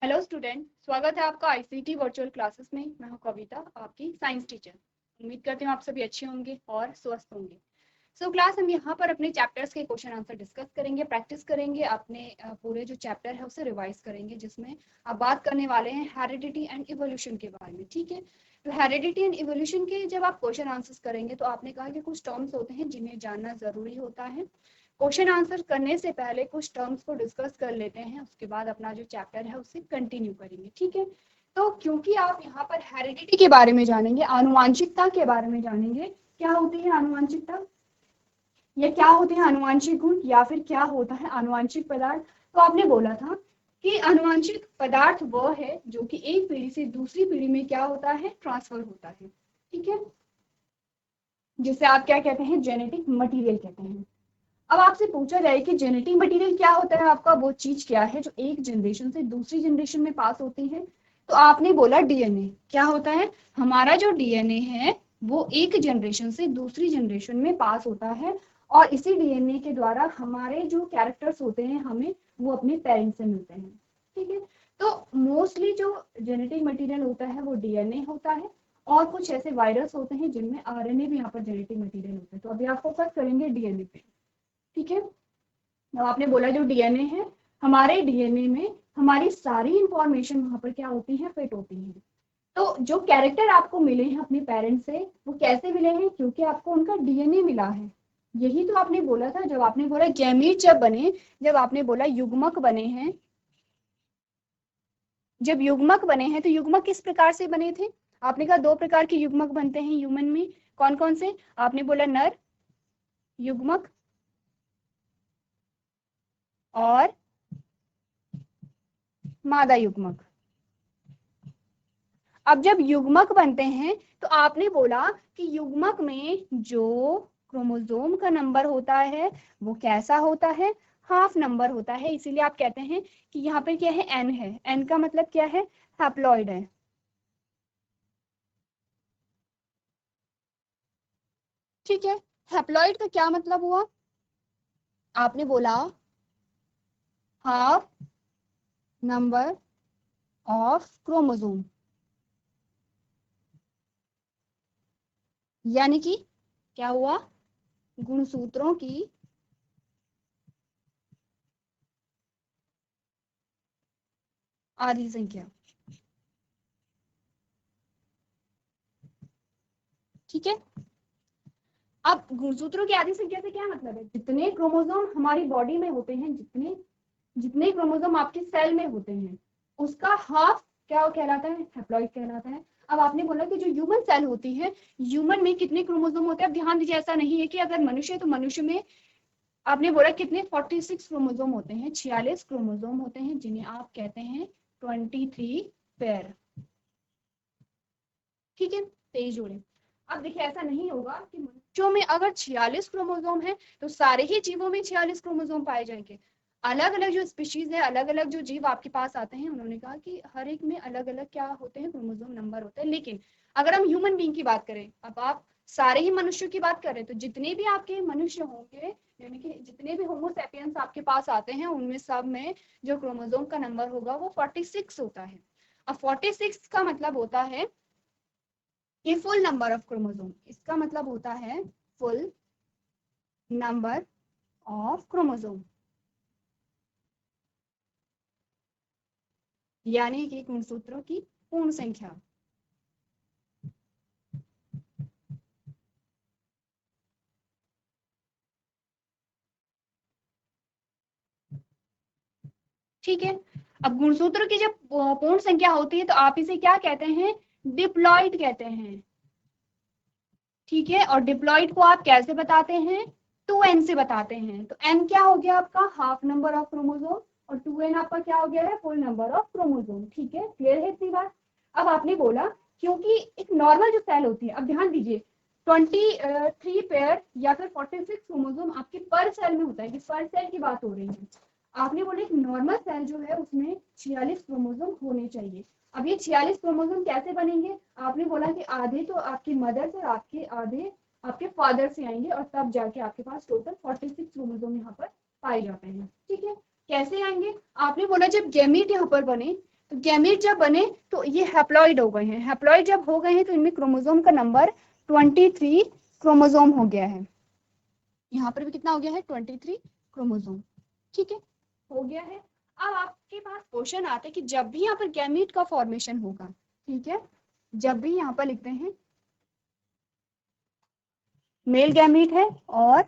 Hello student, स्वागत है आपका आईसीटी वर्चुअल क्लासेस में। मैं हूं कविता, आपकी साइंस टीचर। उम्मीद करती हूँ आप सभी अच्छे होंगे और स्वस्थ होंगे। क्लास हम यहाँ पर अपने चैप्टर्स के क्वेश्चन आंसर डिस्कस करेंगे, प्रैक्टिस करेंगे, अपने पूरे जो चैप्टर है उसे रिवाइज करेंगे, जिसमें आप बात करने वाले हैं हेरिडिटी एंड इवोल्यूशन के बारे में। ठीक है, तो हेरिडिटी एंड इवोल्यूशन के जब आप क्वेश्चन आंसर्स करेंगे तो आपने कहा कि कुछ टर्म्स होते हैं जिन्हें जानना जरूरी होता है। क्वेश्चन आंसर करने से पहले कुछ टर्म्स को डिस्कस कर लेते हैं, उसके बाद अपना जो चैप्टर है उसे कंटिन्यू करेंगे। ठीक है, तो क्योंकि आप यहाँ पर हेरिडिटी के बारे में जानेंगे, आनुवांशिकता के बारे में जानेंगे, क्या होती है आनुवांशिकता या क्या होते हैं आनुवांशिक गुण या फिर क्या होता है आनुवांशिक पदार्थ। तो आपने बोला था कि आनुवांशिक पदार्थ वह है जो कि एक पीढ़ी से दूसरी पीढ़ी में क्या होता है, ट्रांसफर होता है। ठीक है, जिसे आप क्या कहते हैं, जेनेटिक मटीरियल कहते हैं। अब आपसे पूछा जाए कि जेनेटिक मटेरियल क्या होता है, आपका वो चीज क्या है जो एक जनरेशन से दूसरी जनरेशन में पास होती है। तो आपने बोला डीएनए। क्या होता है, हमारा जो डीएनए है वो एक जनरेशन से दूसरी जनरेशन में पास होता है, और इसी डीएनए के द्वारा हमारे जो कैरेक्टर्स होते हैं हमें वो अपने पेरेंट्स से मिलते हैं। ठीक है, तो मोस्टली जो जेनेटिक मटेरियल होता है वो डीएनए होता है, और कुछ ऐसे वायरस होते हैं जिनमें आरएनए भी यहाँ पर जेनेटिक मटेरियल होता है। तो अभी आप फोकस करेंगे डीएनए पे। ठीक है, अब आपने बोला जो डीएनए है, हमारे डीएनए में हमारी सारी इंफॉर्मेशन वहां पर क्या होती है, फिट होती है। तो जो कैरेक्टर आपको मिले हैं अपने पेरेंट्स से, वो कैसे मिले हैं, क्योंकि आपको उनका डीएनए मिला है। यही तो आपने बोला था जब आपने बोला गैमीट जब बने, जब आपने बोला युग्मक बने हैं, जब युग्मक बने हैं तो युग्मक किस प्रकार से बने थे। आपने कहा दो प्रकार के युग्मक बनते हैं ह्यूमन में, कौन कौन से। आपने बोला नर युग्मक और मादा युग्मक। अब जब युग्मक बनते हैं तो आपने बोला कि युग्मक में जो क्रोमोसोम का नंबर होता है वो कैसा होता है, हाफ नंबर होता है। इसीलिए आप कहते हैं कि यहाँ पे क्या है, एन है। एन का मतलब क्या है, हैप्लॉइड है। ठीक है, हैप्लॉइड का क्या मतलब हुआ, आपने बोला हाफ नंबर ऑफ क्रोमोसोम, यानी कि क्या हुआ, गुणसूत्रों की आधी संख्या। ठीक है, अब गुणसूत्रों की आधी संख्या से क्या मतलब है, जितने क्रोमोसोम हमारी बॉडी में होते हैं, जितने जितने क्रोमोसोम आपके सेल में होते हैं, उसका हाफ क्या कहलाता है, हैप्लॉइड कहलाता है। अब आपने बोला कि जो ह्यूमन सेल होती है, ह्यूमन में कितने क्रोमोसोम होते हैं। अब ध्यान दीजिए, ऐसा नहीं है कि अगर मनुष्य है तो मनुष्य में आपने बोला कितने 46 क्रोमोसोम होते हैं, 46 क्रोमोसोम होते हैं, जिन्हें आप कहते हैं 23 पेयर। ठीक है, 23 जोड़े। अब देखिए, ऐसा नहीं होगा कि मनुष्यों में अगर 46 क्रोमोसोम है तो सारे ही जीवों में 46 क्रोमोसोम पाए जाएंगे। अलग अलग जो स्पीशीज है, अलग अलग जो जीव आपके पास आते हैं, उन्होंने कहा कि हर एक में अलग अलग क्या होते हैं, क्रोमोसोम नंबर होते हैं। लेकिन अगर हम ह्यूमन बीइंग की बात करें, अब आप सारे ही मनुष्यों की बात करें, तो जितने भी आपके मनुष्य होंगे, यानी कि जितने भी होमो सैपियंस आपके पास आते हैं, उनमें सब में जो क्रोमोसोम का नंबर होगा वो 46 होता है। अब 46 का मतलब होता है ये फुल नंबर ऑफ क्रोमोसोम, इसका मतलब होता है फुल नंबर ऑफ क्रोमोसोम, यानी कि गुणसूत्रों की पूर्ण संख्या। ठीक है, अब गुणसूत्रों की जब पूर्ण संख्या होती है तो आप इसे क्या कहते हैं, डिप्लॉइड कहते हैं। ठीक है, और डिप्लॉइड को आप कैसे बताते हैं, 2n से बताते हैं। तो n क्या हो गया आपका, हाफ नंबर ऑफ क्रोमोसोम, और 2n आपका क्या हो गया है, फुल नंबर ऑफ क्रोमोसोम। ठीक है, क्लियर है इतनी बात। अब आपने बोला क्योंकि एक नॉर्मल जो सेल होती है, अब ध्यान दीजिए 23 पेयर या फिर 46 क्रोमोसोम आपके पर सेल में होता है, कि पर सेल की बात हो रही है। आपने बोला एक नॉर्मल सेल जो है उसमें 46 क्रोमोसोम होने चाहिए। अब ये 46 क्रोमोसोम कैसे बनेंगे, आपने बोला कि आधे तो आपकी मदर से, आपके आधे आपके फादर से आएंगे, और तब जाके आपके पास टोटल 46 क्रोमोसोम यहाँ पर पाए जाते हैं। ठीक है, कैसे आएंगे, आपने बोला जब गैमीट यहाँ पर बने तो गैमेट जब बने तो ये हैप्लॉइड हो गए हैं, हैप्लॉइड जब हो गए हैं तो इनमें क्रोमोसोम का नंबर 23 क्रोमोसोम हो गया है। यहाँ पर भी कितना हो गया है 23 क्रोमोसोम, ठीक है, हो गया है। अब आपके पास क्वेश्चन आता है कि जब भी यहाँ पर गैमेट का फॉर्मेशन होगा, ठीक है, जब भी यहाँ पर लिखते हैं मेल गैमेट है और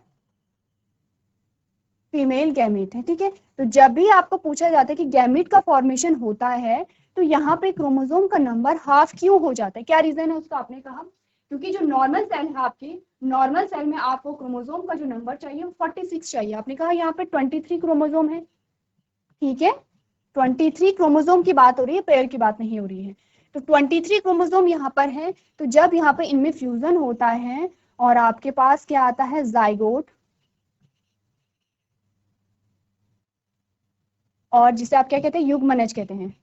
फीमेल गैमेट है, ठीक है, तो जब भी आपको पूछा जाता है कि गैमेट का फॉर्मेशन होता है तो यहाँ पे क्रोमोसोम का नंबर हाफ क्यों हो जाता है, क्या रीजन है उसका, आपने कहा क्योंकि जो नॉर्मल सेल है आपकी, नॉर्मल सेल में आपको क्रोमोसोम का जो नंबर चाहिए वो 46 चाहिए, आपने कहा यहाँ पे 23 क्रोमोसोम है, ठीक है, 23 क्रोमोसोम की बात हो रही है, पेयर की बात नहीं हो रही है। तो 23 क्रोमोसोम यहाँ पर है, तो जब यहाँ पे इनमें फ्यूजन होता है और आपके पास क्या आता है जाइगोट, और जिसे आप क्या कहते हैं युग्मनज कहते हैं,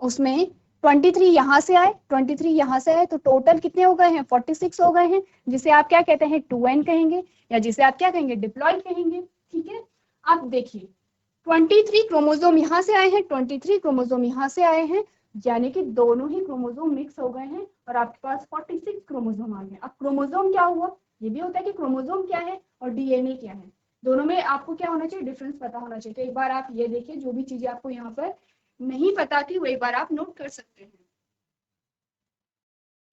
उसमें 23 यहाँ से आए, 23 यहाँ से आए, तो टोटल कितने हो गए हैं 46 हो गए हैं, जिसे आप क्या कहते हैं 2n कहेंगे, या जिसे आप क्या कहेंगे डिप्लॉइड कहेंगे, ठीक है। अब देखिए 23 क्रोमोसोम यहाँ से आए हैं, 23 क्रोमोसोम यहाँ से आए हैं, यानी कि दोनों ही क्रोमोसोम मिक्स हो गए हैं और आपके पास 46 क्रोमोसोम आ गए। अब क्रोमोसोम क्या हुआ, ये भी होता है कि क्रोमोसोम क्या है और डीएनए क्या है, दोनों में आपको क्या होना चाहिए डिफरेंस पता होना चाहिए। तो एक बार आप ये देखिए, जो भी चीजें आपको यहाँ पर नहीं पता थी वो एक बार आप नोट कर सकते हैं,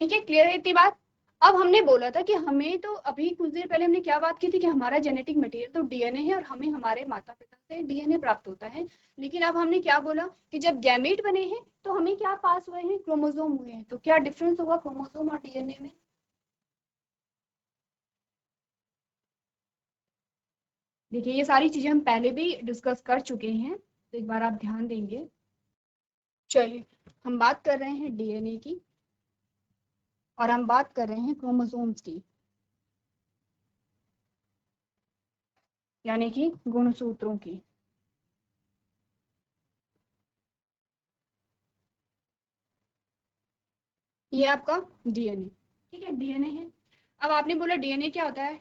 ठीक है, क्लियर है इतनी बात। अब हमने बोला था कि हमें तो अभी कुछ देर पहले हमने क्या बात की थी कि हमारा जेनेटिक मटेरियल तो डीएनए है और हमें हमारे माता पिता से डीएनए प्राप्त होता है, लेकिन अब हमने क्या बोला कि जब गैमेट बने हैं तो हमें क्या पास हुए हैं क्रोमोसोम हुए हैं, तो क्या डिफरेंस होगा क्रोमोसोम और डीएनए में, देखिए ये सारी चीजें हम पहले भी डिस्कस कर चुके हैं, तो एक बार आप ध्यान देंगे। चलिए हम बात कर रहे हैं डीएनए की और हम बात कर रहे हैं क्रोमोसोम्स की, यानी कि गुणसूत्रों की। ये आपका डीएनए, ठीक है, डीएनए है। अब आपने बोला डीएनए क्या होता है,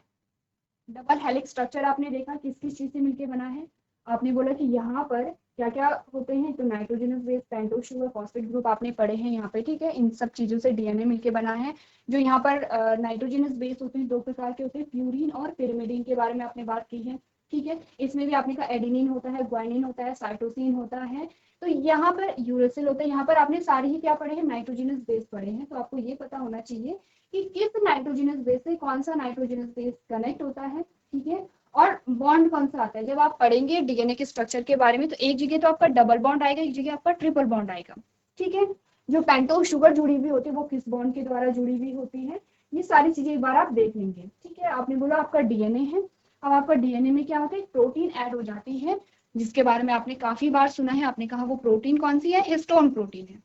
डबल हेलिक्स स्ट्रक्चर आपने देखा किस किस चीज से मिलकर बना है, आपने बोला कि यहाँ पर क्या क्या होते हैं, तो nitrogenous base pentose sugar phosphate group आपने पढ़े हैं यहाँ पे, ठीक है, इन सब चीजों से डीएनए मिलके बना है। जो यहाँ पर नाइट्रोजनस बेस होते हैं दो प्रकार के होते हैं, प्यूरिन और पिरिमिडीन के बारे में आपने बात की है, ठीक है, इसमें भी आपने कहा एडिनिन होता है, ग्वानिन होता है, साइटोसिन होता है, तो यहाँ पर यूरेसिल होता है, यहाँ पर आपने सारे ही क्या पढ़े हैं नाइट्रोजनस बेस पढ़े हैं, तो आपको ये पता होना चाहिए कि किस नाइट्रोजनस बेस से कौन सा नाइट्रोजनस बेस कनेक्ट होता है, ठीक है, और बॉन्ड कौन सा आता है। जब आप पढ़ेंगे डीएनए के स्ट्रक्चर के बारे में तो एक जगह तो आपका डबल बॉन्ड आएगा, एक जगह आपका ट्रिपल बॉन्ड आएगा, ठीक है, जो पेंटोज शुगर जुड़ी हुई होती है वो किस बॉन्ड के द्वारा जुड़ी हुई होती है, ये सारी चीजें एक बार आप देख लेंगे, ठीक है। आपने बोला आपका डीएनए है, अब आपका डीएनए में क्या होता है प्रोटीन ऐड हो जाती है, जिसके बारे में आपने काफी बार सुना है, आपने कहा वो प्रोटीन कौन सी है हिस्टोन प्रोटीन है,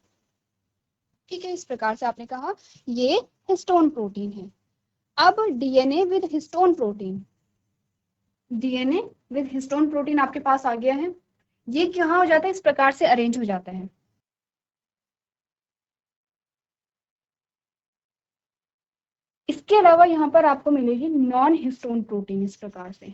ठीक है, इस प्रकार से आपने कहा ये हिस्टोन प्रोटीन है। अब DNA with histone protein, DNA with histone protein आपके पास आ गया है, ये कहाँ हो जाता है इस प्रकार से अरेंज हो जाता है। इसके अलावा यहाँ पर आपको मिलेगी नॉन हिस्टोन प्रोटीन इस प्रकार से,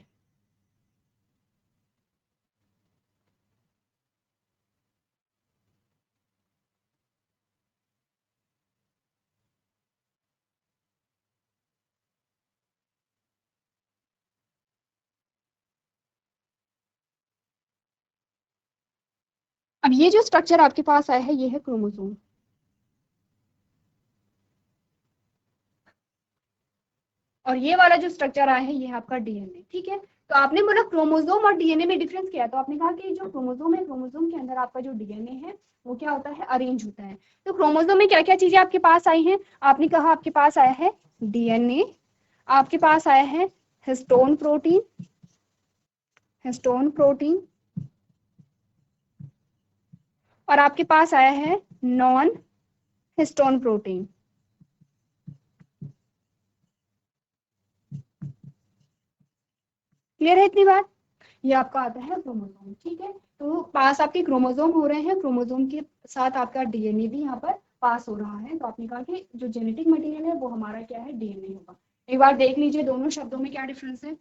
अब ये जो स्ट्रक्चर आपके पास आया है ये है क्रोमोसोम, और ये वाला जो स्ट्रक्चर आया है ये है आपका डीएनए, ठीक है। तो आपने बोला क्रोमोसोम और डीएनए में डिफरेंस क्या है, तो आपने कहा कि जो क्रोमोसोम है क्रोमोसोम के अंदर आपका जो डीएनए है वो क्या होता है अरेंज होता है। तो क्रोमोसोम में क्या क्या चीजें आपके पास आई हैं, आपने कहा आपके पास आया है डीएनए, आपके पास आया है हिस्टोन प्रोटीन, हिस्टोन प्रोटीन, और आपके पास आया है नॉन हिस्टोन प्रोटीन। क्लियर है इतनी बात, ये आपका आता है क्रोमोसोम, ठीक है। तो पास आपके क्रोमोसोम हो रहे हैं, क्रोमोसोम के साथ आपका डीएनए भी यहाँ पर पास हो रहा है, तो आपने कहा कि जो जेनेटिक मटेरियल है वो हमारा क्या है डीएनए होगा। एक बार देख लीजिए दोनों शब्दों में क्या डिफरेंस है।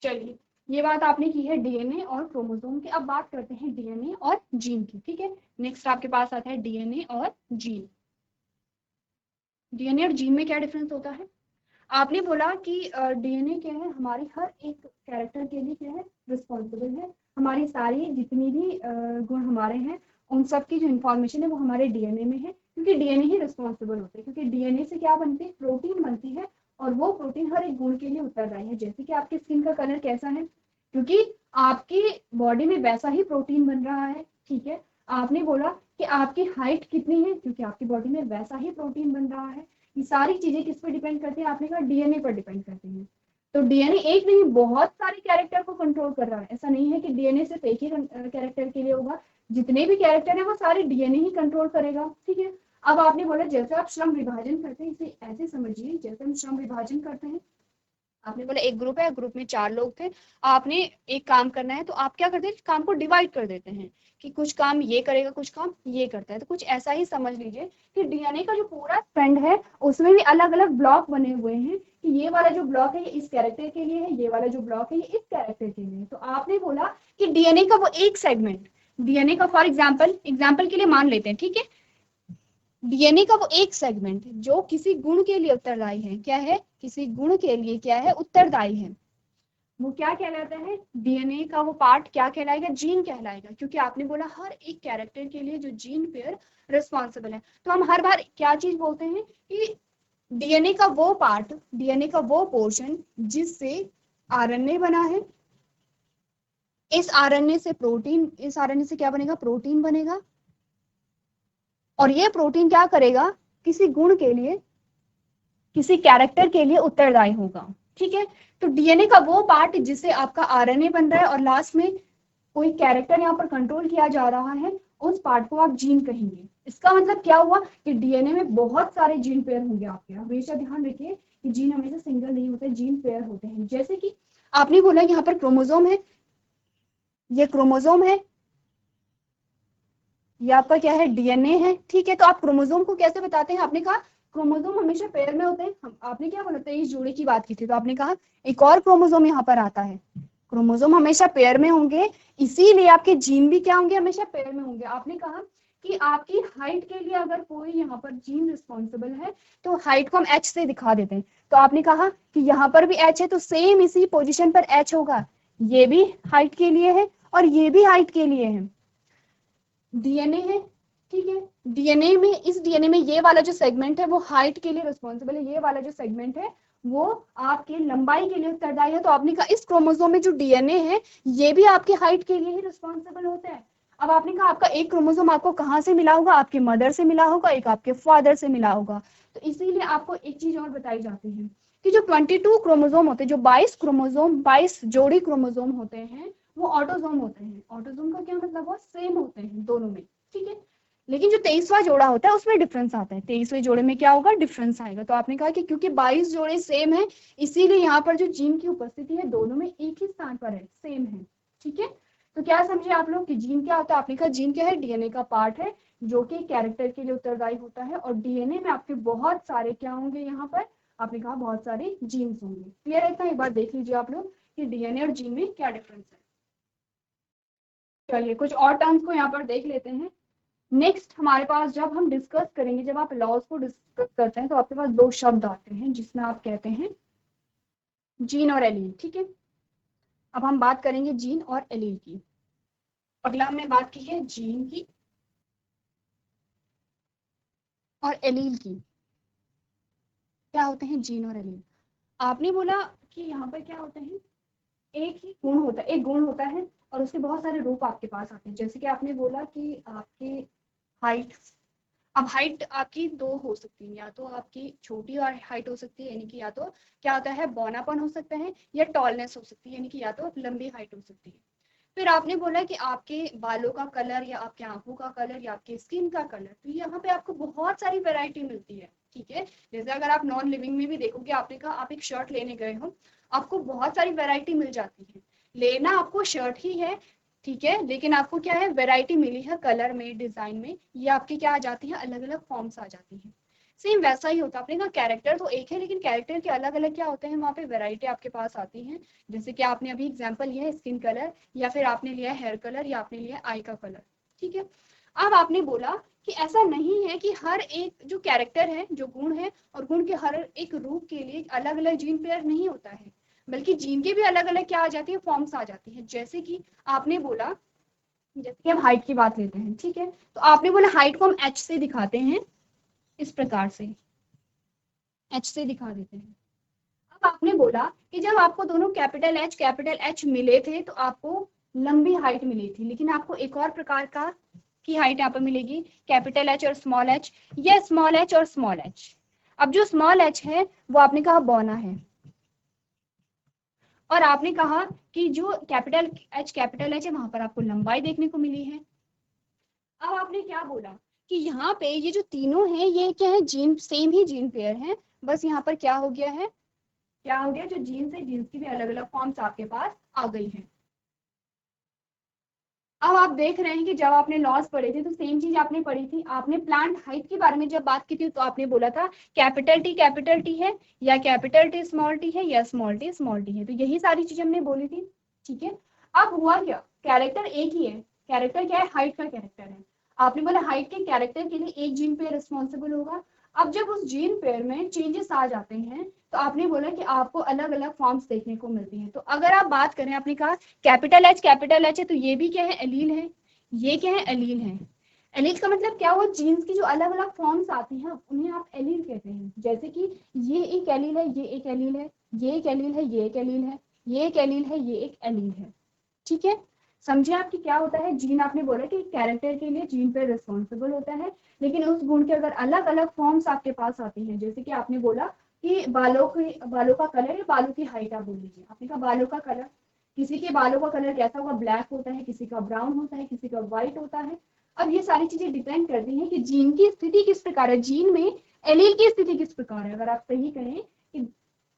चलिए ये बात आपने की है डीएनए और क्रोमोसोम की। अब बात करते हैं डीएनए और जीन की, ठीक है। नेक्स्ट आपके पास आता है डीएनए और जीन। डीएनए और जीन में क्या डिफरेंस होता है? आपने बोला कि डीएनए क्या है, हमारी हर एक कैरेक्टर के लिए क्या है, रिस्पॉन्सिबल है। हमारी सारी जितनी भी गुण हमारे हैं, उन सब की जो इन्फॉर्मेशन है वो हमारे डीएनए में है, क्योंकि डीएनए ही रिस्पॉन्सिबल होते हैं। क्योंकि डीएनए से क्या बनती है, प्रोटीन बनती है, और वो प्रोटीन हर एक गुण के लिए उत्तरदायी है। जैसे कि आपकी स्किन का कलर कैसा है, क्योंकि आपकी बॉडी में वैसा ही प्रोटीन बन रहा है, ठीक है। आपने बोला कि आपकी हाइट कितनी है, क्योंकि आपकी बॉडी में वैसा ही प्रोटीन बन रहा है। ये सारी चीजें किस पे डिपेंड करती है? आपने कहा डीएनए पर डिपेंड करती है। तो डीएनए एक नहीं, बहुत सारे कैरेक्टर को कंट्रोल कर रहा है। ऐसा नहीं है कि डीएनए सिर्फ एक ही कैरेक्टर के लिए होगा। जितने भी कैरेक्टर है वो सारे डीएनए ही कंट्रोल करेगा, ठीक है। अब आपने बोला जैसे आप श्रम विभाजन करते हैं, इसे ऐसे समझिए जैसे हम श्रम विभाजन करते हैं। आपने बोला एक ग्रुप है, ग्रुप में 4 लोग थे, आपने एक काम करना है, तो आप क्या करते हैं, काम को डिवाइड कर देते हैं कि कुछ काम ये करेगा, कुछ काम ये करता है। तो कुछ ऐसा ही समझ लीजिए कि डीएनए का जो पूरा स्ट्रैंड है उसमें भी अलग अलग ब्लॉक बने हुए हैं, कि ये वाला जो ब्लॉक है ये इस कैरेक्टर के लिए है, ये वाला जो ब्लॉक है ये इस कैरेक्टर के लिए है। तो आपने बोला कि डीएनए का वो एक सेगमेंट, डीएनए का फॉर एग्जाम्पल के लिए मान लेते हैं, ठीक है। डीएनए का वो एक सेगमेंट जो किसी गुण के लिए उत्तरदायी है, क्या है, किसी गुण के लिए क्या है, उत्तरदायी है, वो क्या कहलाता है, डीएनए का वो पार्ट क्या कहलाएगा, जीन कहलाएगा। क्योंकि आपने बोला हर एक कैरेक्टर के लिए जो जीन पेयर रिस्पॉन्सिबल है। तो हम हर बार क्या चीज बोलते हैं कि डीएनए का वो पार्ट, डीएनए का वो पोर्शन जिससे आरएनए बना है, इस आरएनए से प्रोटीन, इस आरएनए से क्या बनेगा, प्रोटीन बनेगा, और ये प्रोटीन क्या करेगा, किसी गुण के लिए, किसी कैरेक्टर के लिए उत्तरदायी होगा, ठीक है। तो डीएनए का वो पार्ट जिससे आपका आरएनए बन रहा है और लास्ट में कोई कैरेक्टर यहाँ पर कंट्रोल किया जा रहा है, उस पार्ट को आप जीन कहेंगे। इसका मतलब क्या हुआ कि डीएनए में बहुत सारे जीन पेयर होंगे आपके। हमेशा ध्यान रखिए कि जीन हमेशा सिंगल नहीं होते, जीन पेयर होते हैं। जैसे कि आपने बोला यहाँ पर क्रोमोसोम है, ये क्रोमोसोम है, ये आपका क्या है, डीएनए है, ठीक है। तो आप क्रोमोसोम को कैसे बताते हैं? आपने कहा क्रोमोसोम हमेशा पेयर में होते हैं। आपने क्या बोला, 23 जोड़े की बात की थी, तो आपने कहा एक और क्रोमोसोम यहाँ पर आता है, क्रोमोसोम हमेशा पेयर में होंगे, इसीलिए आपके जीन भी क्या होंगे, हमेशा पेयर में होंगे। आपने कहा कि आपकी हाइट के लिए अगर कोई यहाँ पर जीन रिस्पॉन्सिबल है तो हाइट को हम एच से दिखा देते हैं। तो आपने कहा कि यहाँ पर भी एच है, तो सेम इसी पोजीशन पर एच होगा, ये भी हाइट के लिए है और ये भी हाइट के लिए है। डीएनए है, ठीक है। डीएनए में, इस डीएनए में ये वाला जो सेगमेंट है वो हाइट के लिए रिस्पॉन्सिबल है, ये वाला जो सेगमेंट है वो आपके लंबाई के लिए उत्तरदायी है। तो आपने कहा इस क्रोमोसोम में जो डीएनए है ये भी आपके हाइट के लिए ही रिस्पॉन्सिबल होता है। अब आपने कहा आपका एक क्रोमोसोम आपको कहाँ से मिला होगा, आपके मदर से मिला होगा, एक आपके फादर से मिला होगा। तो इसीलिए आपको एक चीज और बताई जाती है कि जो 22 क्रोमोसोम होते हैं, जो 22 जोड़ी क्रोमोसोम होते हैं, वो ऑटोसोम होते हैं। ऑटोसोम का क्या मतलब, वो सेम होते हैं दोनों में, ठीक है। लेकिन जो 23वां जोड़ा होता है उसमें डिफरेंस आता है। 23वें जोड़े में क्या होगा, डिफरेंस आएगा। तो आपने कहा कि क्योंकि 22 जोड़े सेम है, इसीलिए यहाँ पर जो जीन की उपस्थिति है दोनों में एक ही स्थान पर है, सेम है, ठीक है। तो क्या समझे आप लोग कि जीन क्या होता है? आपने कहा जीन क्या है, डीएनए का पार्ट है जो कि कैरेक्टर के लिए उत्तरदायी होता है, और डीएनए में आपके बहुत सारे क्या होंगे, यहाँ पर आपने कहा बहुत सारे जीन्स होंगे। क्लियर है इतना? एक बार देख लीजिए आप लोग कि डीएनए और जीन में क्या डिफरेंस है। चलिए कुछ और टर्म्स को यहाँ पर देख लेते हैं। नेक्स्ट हमारे पास जब हम डिस्कस करेंगे, जब आप लॉज को डिस्कस करते हैं तो आपके पास 2 शब्द आते हैं जिसमें आप कहते हैं जीन और एलील, ठीक है। अब हम बात करेंगे जीन और एलील की। अगला हमने बात की है जीन की और एलील की। क्या होते हैं जीन और एलील? आपने बोला कि यहाँ पर क्या होते हैं, एक ही गुण होता है, एक गुण होता है और उसके बहुत सारे रूप आपके पास आते हैं। जैसे कि आपने बोला कि आपकी हाइट, अब हाइट आपकी 2 हो सकती है, या तो आपकी छोटी और हाइट हो सकती है, यानी कि या तो क्या होता है, बौनापन हो सकता है, या टॉलनेस हो सकती है, यानी कि या तो लंबी हाइट हो सकती है। फिर आपने बोला कि आपके बालों का कलर, या आपके आंखों का कलर, या आपके स्किन का कलर, तो यहाँ पे आपको बहुत सारी वैरायटी मिलती है, ठीक है। जैसे अगर आप नॉन लिविंग में भी देखोगे, आपने कहा आप एक शर्ट लेने गए हो, आपको बहुत सारी वैरायटी मिल जाती है। लेना आपको शर्ट ही है, ठीक है, लेकिन आपको क्या है, वैरायटी मिली है कलर में, डिजाइन में, ये आपकी क्या आ जाती है, अलग अलग फॉर्म्स आ जाती है। सेम वैसा ही होता है। आपने कहा कैरेक्टर तो एक है, लेकिन कैरेक्टर के अलग अलग क्या होते हैं, वहाँ पे वैरायटी आपके पास आती है। जैसे कि आपने अभी एग्जांपल लिया है स्किन कलर, या फिर आपने लिया है हेयर कलर, या आपने लिया है आई का कलर, ठीक है। अब आपने बोला कि ऐसा नहीं है कि हर एक जो कैरेक्टर है, जो गुण है, और गुण के हर एक रूप के लिए अलग अलग जीन पेयर नहीं होता है, बल्कि जीन के भी अलग अलग क्या आ जाती है, फॉर्म्स आ जाती है। जैसे कि आपने बोला, जैसे कि हम हाइट की बात लेते हैं, ठीक है, तो आपने बोला हाइट को हम एच से दिखाते हैं, इस प्रकार से एच से दिखा देते हैं। अब आपने बोला कि जब आपको दोनों कैपिटल एच मिले थे तो आपको लंबी हाइट मिली थी, लेकिन आपको एक और प्रकार का की हाइट यहाँ पर मिलेगी, कैपिटल एच और स्मॉल एच, या स्मॉल एच और स्मॉल एच। अब जो स्मॉल एच है वो आपने कहा बौना है, और आपने कहा कि जो कैपिटल एच है वहां पर आपको लंबाई देखने को मिली है। अब आपने क्या बोला कि यहाँ पे ये जो तीनों हैं ये क्या है, जीन सेम ही जीन पेयर है, बस यहाँ पर क्या हो गया है, क्या हो गया, जो जीन्स है जीन्स की भी अलग अलग फॉर्म्स आपके पास आ गई हैं। अब आप देख रहे हैं कि जब आपने लॉस पढ़े थे तो सेम चीज आपने पढ़ी थी। आपने प्लांट हाइट के बारे में जब बात की थी तो आपने बोला था कैपिटल टी है, या कैपिटल टी स्मॉल टी है, या स्मॉल टी है, तो यही सारी चीजें हमने बोली थी, ठीक है। अब हुआ क्या, कैरेक्टर एक ही है, कैरेक्टर क्या है, हाइट का कैरेक्टर है। आपने बोला हाइट के कैरेक्टर के लिए एक जीन पेयर रिस्पॉन्सिबल होगा। अब जब उस जीन पेयर में चेंजेस आ जाते हैं तो आपने बोला कि आपको अलग अलग फॉर्म्स देखने को मिलती हैं। तो अगर आप बात करें, आपने कहा कैपिटल एच है, तो ये भी क्या है, एलील है, ये क्या है, एलील है। एलील का मतलब क्या हुआ, जीन्स की जो अलग अलग फॉर्म्स आती हैं उन्हें आप एलील कहते हैं। जैसे कि ये एक एलील है, ये एक एलील है, ये एक एलील है, ये एक एलील है, ये एक एलील है, ये एक एलील है, ठीक है। समझे आपकी क्या होता है, जीन आपने बोला कि कैरेक्टर के लिए जीन पे रिस्पॉन्सिबल होता है, लेकिन उस गुण के अगर अलग अलग फॉर्म्स आपके पास आती हैं, जैसे कि आपने बोला कि बालों का कलर या बालों की हाइट, आप बोल लीजिए, आपने कहा बालों का कलर, किसी के बालों का कलर कैसा होगा, ब्लैक होता है, किसी का ब्राउन होता है, किसी का व्हाइट होता है। अब ये सारी चीजें डिपेंड करती हैं कि जीन की स्थिति किस प्रकार है, जीन में एलील की स्थिति किस प्रकार है। अगर आप सही कहें कि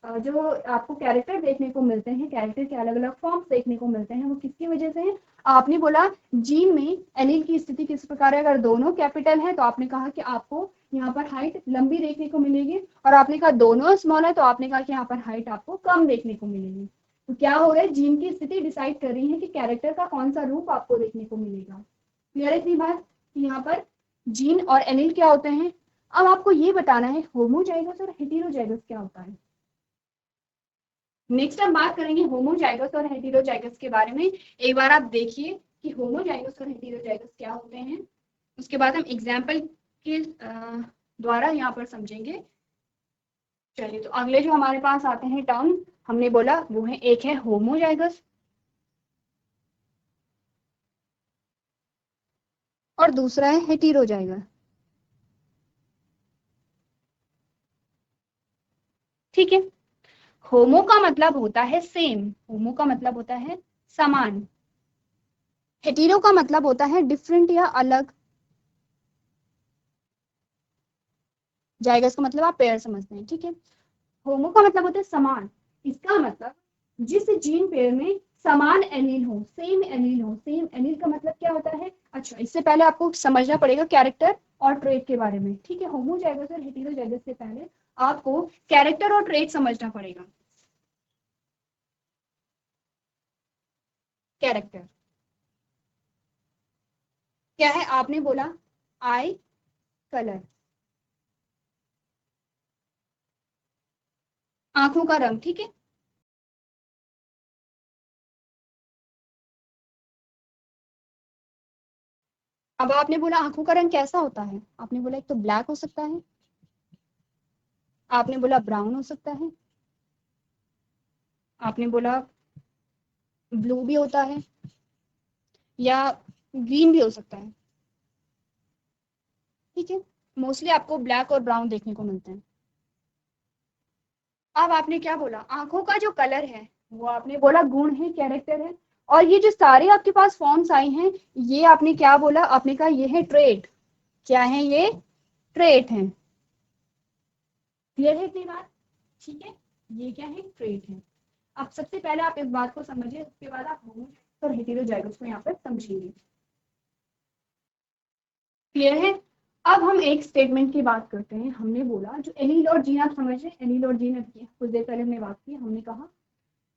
जो आपको कैरेक्टर देखने को मिलते हैं, कैरेक्टर के अलग अलग फॉर्म्स देखने को मिलते हैं, वो किसकी वजह से है, आपने बोला जीन में एलील की स्थिति किस प्रकार है। अगर दोनों कैपिटल है तो आपने कहा कि आपको यहाँ पर हाइट लंबी देखने को मिलेगी, और आपने कहा दोनों स्मॉल है तो आपने कहा कि यहाँ पर हाइट आपको कम देखने को मिलेगी। तो क्या हो रहा है, जीन की स्थिति डिसाइड कर रही है कि कैरेक्टर का कौन सा रूप आपको देखने को मिलेगा। क्लियर है इतनी बात कि यहाँ पर जीन और एलील क्या होते हैं। अब आपको ये बताना है होमोजाइगस और हेटेरोजाइगस क्या होता है। नेक्स्ट हम बात करेंगे होमोजाइगस और हेटेरोजाइगस के बारे में। एक बार आप देखिए कि होमोजाइगस और हेटेरोजाइगस क्या होते हैं, उसके बाद हम एग्जाम्पल के द्वारा यहाँ पर समझेंगे। चलिए, तो अगले जो हमारे पास आते हैं टर्म, हमने बोला वो है, एक है होमोजाइगस और दूसरा है हेटेरोजाइगस, ठीक है। होमो का मतलब होता है सेम, होमो का मतलब होता है समान, हेटेरो का मतलब होता है डिफरेंट या अलग, जाइगस का मतलब आप पेयर समझते हैं, ठीक है। होमो का मतलब होता है समान, इसका मतलब जिस जीन पेयर में समान एलील हो, सेम एलील हो। सेम एलील का मतलब क्या होता है, अच्छा इससे पहले आपको समझना पड़ेगा कैरेक्टर और ट्रेट के बारे में, ठीक है। होमोजाइगस और हेटेरोजाइगस से पहले आपको कैरेक्टर और ट्रेट समझना पड़ेगा। कैरेक्टर क्या है, आपने बोला आई कलर, आंखों का रंग, ठीक है। अब आपने बोला आंखों का रंग कैसा होता है, आपने बोला एक तो ब्लैक हो सकता है, आपने बोला ब्राउन हो सकता है, आपने बोला ब्लू भी होता है, या ग्रीन भी हो सकता है, ठीक है। मोस्टली आपको ब्लैक और ब्राउन देखने को मिलते हैं। अब आपने क्या बोला, आंखों का जो कलर है वो आपने बोला गुण है, कैरेक्टर है, और ये जो सारे आपके पास फॉर्म्स आई हैं ये आपने क्या बोला, आपने कहा ये है ट्रेट, क्या है ये, ट्रेट है। क्लियर है इतनी बात, ठीक है, ये क्या है, ट्रेट है। अब सबसे पहले आप इस बात को समझिए, उसके बाद आप होमोजाइगस और हेटेरोजाइगस को यहाँ पर समझेंगे। क्लियर है। अब हम एक स्टेटमेंट की बात करते हैं। हमने बोला जो एलील और जीन, आप समझ रहे हैं एलील और जीन की कुछ देर पहले हमने बात की। हमने कहा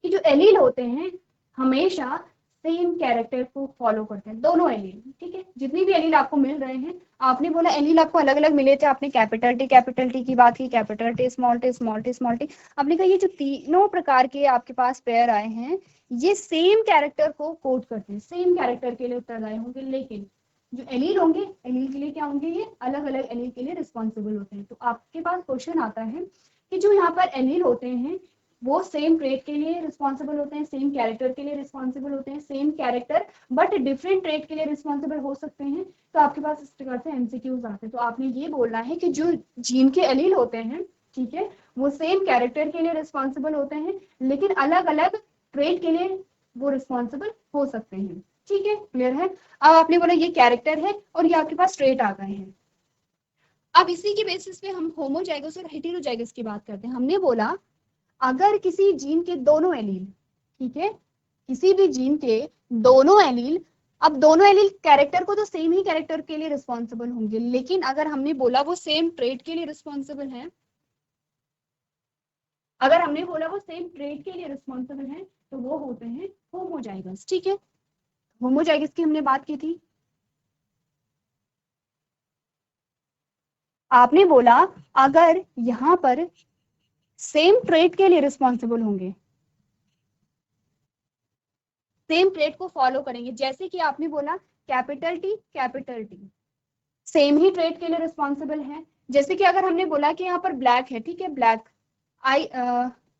कि जो एलील होते हैं हमेशा सेम कैरेक्टर को फॉलो करते हैं, दोनों एलील, ठीक है। जितनी भी एलील आपको मिल रहे हैं, आपने बोला एलील आपको अलग अलग मिले थे, आपने कैपिटल टी की बात की, capital T small T small T small T. आपने कहा ये जो तीनों प्रकार के आपके पास पेयर आए हैं ये सेम कैरेक्टर को कोड करते हैं, सेम कैरेक्टर के लिए उत्तरदायी होंगे, लेकिन जो एलील होंगे एलील के लिए क्या होंगे, ये अलग अलग एलील के लिए रिस्पॉन्सिबल होते हैं। तो आपके पास क्वेश्चन आता है कि जो यहाँ पर एलील होते हैं वो सेम ट्रेट के लिए रिस्पॉन्सिबल होते हैं, सेम कैरेक्टर के लिए रिस्पॉन्सिबल होते हैं, same character but different trait के लिए रिस्पॉन्सिबल हो सकते हैं। तो आपके पास इस प्रकार से एमसीक्यूज आते हैं। तो आपने ये बोलना है कि जो जीन के एलील होते हैं, ठीक है, वो सेम कैरेक्टर के लिए रिस्पॉन्सिबल होते हैं लेकिन अलग अलग ट्रेट के लिए वो रिस्पॉन्सिबल हो सकते हैं, ठीक है, क्लियर है। अब आपने बोला ये कैरेक्टर है और ये आपके पास ट्रेट आ गए हैं। अब इसी के बेसिस पे हम होमोजाइगस और हेटेरोजाइगस की बात करते हैं। हमने बोला अगर किसी जीन के दोनों एलील, ठीक है, किसी भी जीन के दोनों एलील, अब दोनों एलील कैरेक्टर को तो सेम ही कैरेक्टर के लिए रिस्पॉन्सिबल होंगे, लेकिन अगर हमने बोला वो सेम ट्रेट के लिए रिस्पॉन्सिबल है, अगर हमने बोला वो सेम ट्रेट के लिए रिस्पॉन्सिबल है तो वो होते हैं होमोजाइगस, ठीक है। होमोजाइगस की हमने बात की थी। आपने बोला अगर यहां पर सेम ट्रेट के लिए रिस्पॉन्सिबल होंगे, सेम ट्रेट को फॉलो करेंगे, जैसे कि आपने बोला कैपिटल टी सेम ही ट्रेट के लिए रिस्पॉन्सिबल है। जैसे कि अगर हमने बोला कि यहाँ पर ब्लैक है, ठीक है, ब्लैक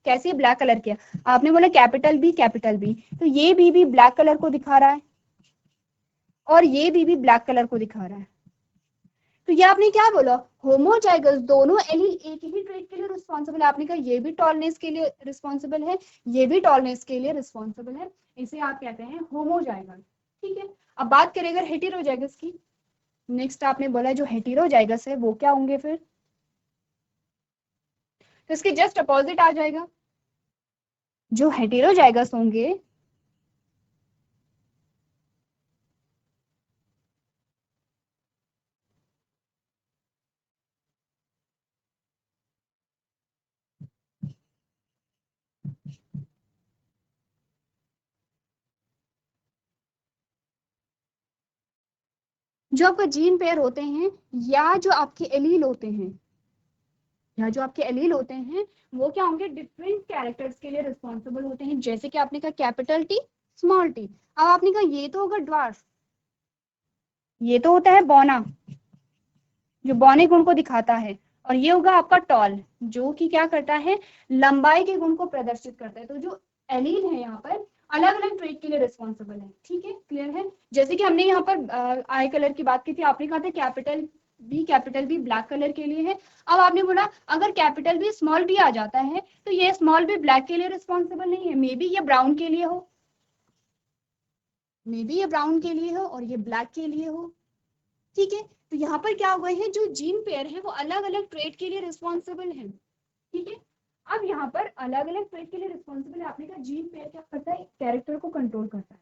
कैसे ब्लैक कलर किया, आपने बोला कैपिटल बी, तो ये भी ब्लैक कलर को दिखा रहा है और ये भी ब्लैक कलर को दिखा रहा है। तो ये आपने क्या बोला, होमोजाइगस, दोनों एलील एक ही ट्रेट के लिए रिस्पॉन्सिबल है। आपने कहा ये भी टॉलनेस के लिए रिस्पॉन्सिबल है, ये भी टॉलनेस के लिए रिस्पॉन्सिबल है, इसे आप कहते हैं होमोजाइगस, ठीक है। अब बात करें अगर हेटेरोजाइगस की, नेक्स्ट आपने बोला जो हेटेरोजाइगस है वो क्या होंगे फिर, तो इसके जस्ट अपोजिट आ जाएगा। जो हेटेरोजाइगस होंगे जो आपका जीन पेयर होते हैं या जो आपके एलील होते हैं, या जो आपके एलील होते हैं वो क्या होंगे, डिफरेंट कैरेक्टर्स के लिए रिस्पॉन्सिबल होते हैं। जैसे कि आपने कहा कैपिटल टी स्मॉल टी, अब आपने कहा ये तो होगा ड्वार्फ, ये तो होता है बौना जो बौने गुण को दिखाता है, और ये होगा आपका टॉल जो कि क्या करता है, लंबाई के गुण को प्रदर्शित करता है। तो जो एलील है यहाँ पर अलग अलग ट्रेट के लिए रिस्पॉन्सिबल है, ठीक है, क्लियर है। जैसे कि हमने यहाँ पर आई कलर की बात की थी, आपने कहा था कैपिटल बी ब्लैक कलर के लिए है। अब आपने बोला अगर कैपिटल बी स्मॉल बी आ जाता है तो ये स्मॉल बी ब्लैक के लिए रिस्पॉन्सिबल नहीं है, मे बी ये ब्राउन के लिए हो, मे बी ये ब्राउन के लिए हो और ये ब्लैक के लिए हो, ठीक है। तो यहाँ पर क्या हुआ है, जो जीन पेयर है वो अलग अलग ट्रेट के लिए रिस्पॉन्सिबल है, ठीक है। अब यहाँ पर अलग अलग ट्रेट के लिए रिस्पॉन्सिबल है, आपने कहा जीन पेयर क्या करता है, कैरेक्टर को कंट्रोल करता है,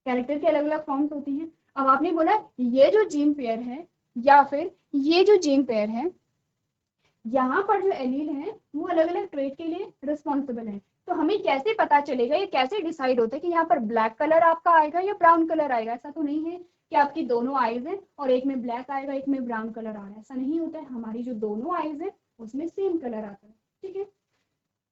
कैरेक्टर के अलग अलग फॉर्म्स होती हैं। अब आपने बोला ये जो जीन पेयर है या फिर ये जो जीन पेयर है, यहाँ पर जो एलील है वो अलग अलग ट्रेट के लिए रिस्पॉन्सिबल है। तो हमें कैसे पता चलेगा, ये कैसे डिसाइड होता है कि यहाँ पर ब्लैक कलर आपका आएगा या ब्राउन कलर आएगा। ऐसा तो नहीं है कि आपकी दोनों आईज है और एक में ब्लैक आएगा एक में ब्राउन कलर आ रहा है, ऐसा नहीं होता है। हमारी जो दोनों आईज है उसमें सेम कलर आता है, ठीक है।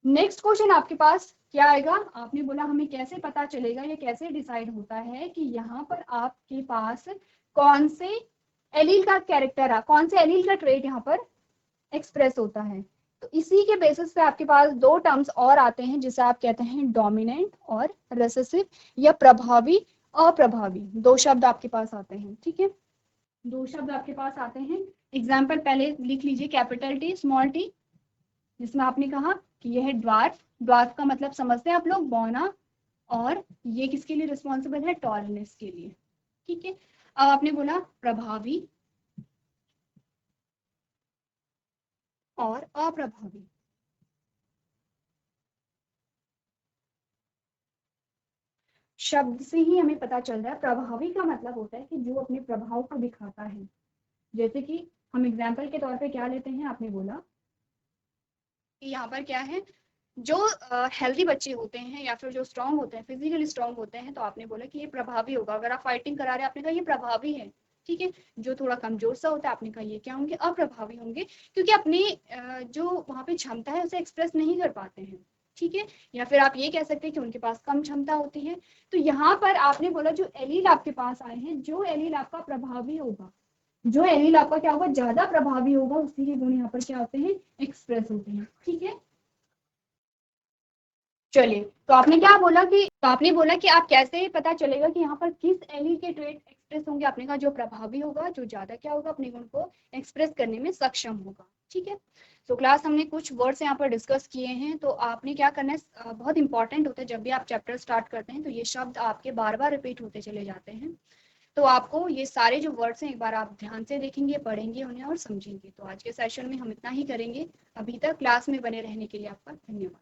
नेक्स्ट क्वेश्चन आपके पास क्या आएगा, आपने बोला हमें कैसे पता चलेगा, ये कैसे डिसाइड होता है कि यहाँ पर आपके पास कौन से एलील का कैरेक्टर है, कौन से एलील का ट्रेट यहाँ पर एक्सप्रेस होता है। तो इसी के बेसिस पे आपके पास दो टर्म्स और आते हैं जिसे आप कहते हैं डोमिनेंट और रेसेसिव, या प्रभावी अप्रभावी, दो शब्द आपके पास आते हैं, ठीक है, दो शब्द आपके पास आते हैं। एग्जाम्पल पहले लिख लीजिए, कैपिटल टी स्मॉल टी, जिसमें आपने कहा कि यह है ड्वार्फ, ड्वार्फ का मतलब समझते हैं आप लोग बौना, और ये किसके लिए रिस्पॉन्सिबल है, टॉलनेस के लिए, ठीक है। अब आपने बोला प्रभावी और अप्रभावी। शब्द से ही हमें पता चल रहा है, प्रभावी का मतलब होता है कि जो अपने प्रभाव को दिखाता है, जैसे कि हम एग्जाम्पल के तौर पे क्या लेते हैं, आपने बोला कि यहाँ पर क्या है, जो हेल्दी बच्चे होते हैं या फिर जो स्ट्रांग होते हैं, फिजिकली स्ट्रांग होते हैं, तो आपने बोला कि ये प्रभावी होगा। अगर आप फाइटिंग करा रहे हैं, आपने कहा ये प्रभावी है, ठीक है। जो थोड़ा कमजोर सा होता है, आपने कहा ये क्या होंगे, अप्रभावी होंगे, क्योंकि अपनी जो वहाँ पे क्षमता है उसे एक्सप्रेस नहीं कर पाते हैं, ठीक है। या फिर आप ये कह सकते हैं कि उनके पास कम क्षमता होती है। तो यहाँ पर आपने बोला जो एलील आपके पास आए हैं, जो एलील आपका प्रभावी होगा, जो एलील आपका क्या होगा, ज्यादा प्रभावी होगा, उसी के गुण यहाँ पर क्या होते हैं, एक्सप्रेस होते हैं, ठीक है। चलिए, तो आपने बोला कि आप कैसे पता चलेगा कि यहाँ पर किस एलील के ट्रेट एक्सप्रेस होंगे। आपने कहा जो प्रभावी होगा, जो ज्यादा क्या होगा, अपने गुण को एक्सप्रेस करने में सक्षम होगा, ठीक है। तो क्लास हमने कुछ वर्ड्स यहाँ पर डिस्कस किए हैं। तो आपने क्या करना है, बहुत इंपॉर्टेंट होता है जब भी आप चैप्टर स्टार्ट करते हैं, तो ये शब्द आपके बार बार रिपीट होते चले जाते हैं। तो आपको ये सारे जो वर्ड्स हैं एक बार आप ध्यान से देखेंगे, पढ़ेंगे उन्हें और समझेंगे। तो आज के सेशन में हम इतना ही करेंगे। अभी तक क्लास में बने रहने के लिए आपका धन्यवाद।